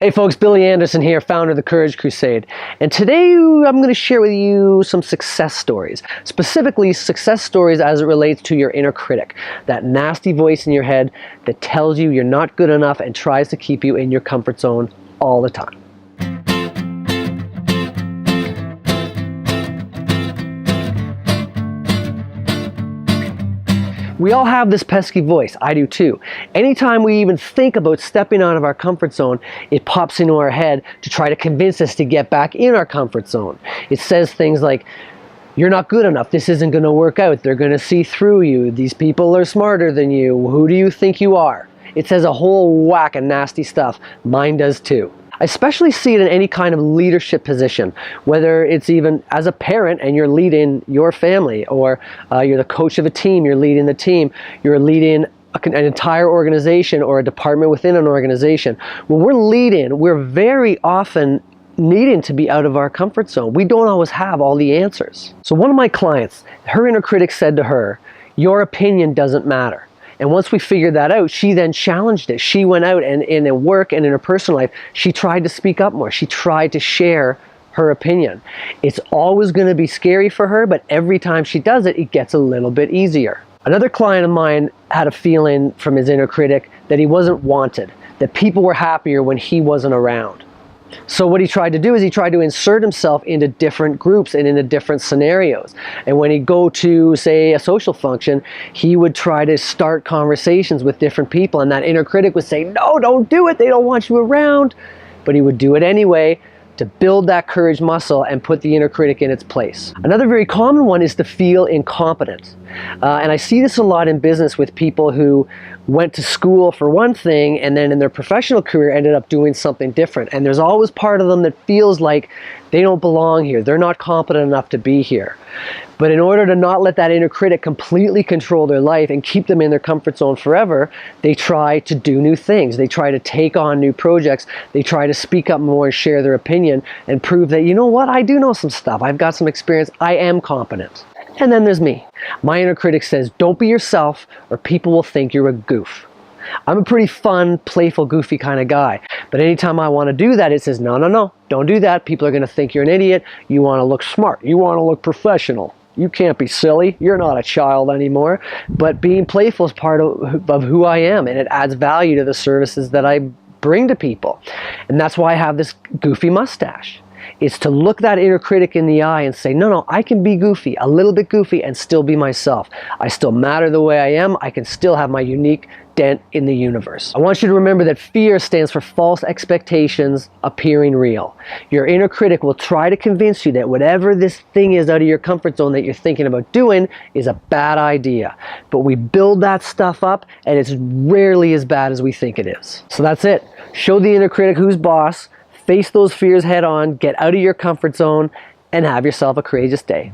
Hey folks, Billy Anderson here, founder of the Courage Crusade. And today I'm going to share with you some success stories. Specifically, success stories as it relates to your inner critic. That nasty voice in your head that tells you you're not good enough and tries to keep you in your comfort zone all the time. We all have this pesky voice. I do too. Anytime we even think about stepping out of our comfort zone, it pops into our head to try to convince us to get back in our comfort zone. It says things like, you're not good enough, this isn't going to work out, they're going to see through you, these people are smarter than you, who do you think you are? It says a whole whack of nasty stuff. Mine does too. I especially see it in any kind of leadership position, whether it's even as a parent and you're leading your family, or you're the coach of a team, you're leading the team, you're leading an entire organization or a department within an organization. When we're leading, we're very often needing to be out of our comfort zone. We don't always have all the answers. So one of my clients, her inner critic said to her, your opinion doesn't matter. And once we figured that out, she then challenged it. She went out and in her work and in her personal life, she tried to speak up more. She tried to share her opinion. It's always going to be scary for her, but every time she does it, it gets a little bit easier. Another client of mine had a feeling from his inner critic that he wasn't wanted, that people were happier when he wasn't around. So what he tried to do is he tried to insert himself into different groups and into different scenarios. And when he'd go to, say, a social function, he would try to start conversations with different people. And that inner critic would say, no, don't do it. They don't want you around. But he would do it anyway to build that courage muscle and put the inner critic in its place. Another very common one is to feel incompetent. And I see this a lot in business with people who went to school for one thing and then in their professional career ended up doing something different. And there's always part of them that feels like they don't belong here. They're not competent enough to be here. But in order to not let that inner critic completely control their life and keep them in their comfort zone forever, they try to do new things. They try to take on new projects. They try to speak up more and share their opinion and prove that, you know what, I do know some stuff. I've got some experience. I am competent. And then there's me. My inner critic says, don't be yourself or people will think you're a goof. I'm a pretty fun, playful, goofy kind of guy. But anytime I want to do that, it says, no, no, no, don't do that. People are going to think you're an idiot. You want to look smart. You want to look professional. You can't be silly. You're not a child anymore. But being playful is part of who I am, and it adds value to the services that I bring to people. And that's why I have this goofy mustache. It's to look that inner critic in the eye and say, no, no, I can be goofy, a little bit goofy, and still be myself. I still matter the way I am. I can still have my unique dent in the universe. I want you to remember that fear stands for false expectations appearing real. Your inner critic will try to convince you that whatever this thing is out of your comfort zone that you're thinking about doing is a bad idea. But we build that stuff up and it's rarely as bad as we think it is. So that's it. Show the inner critic who's boss. Face those fears head on, get out of your comfort zone, and have yourself a courageous day.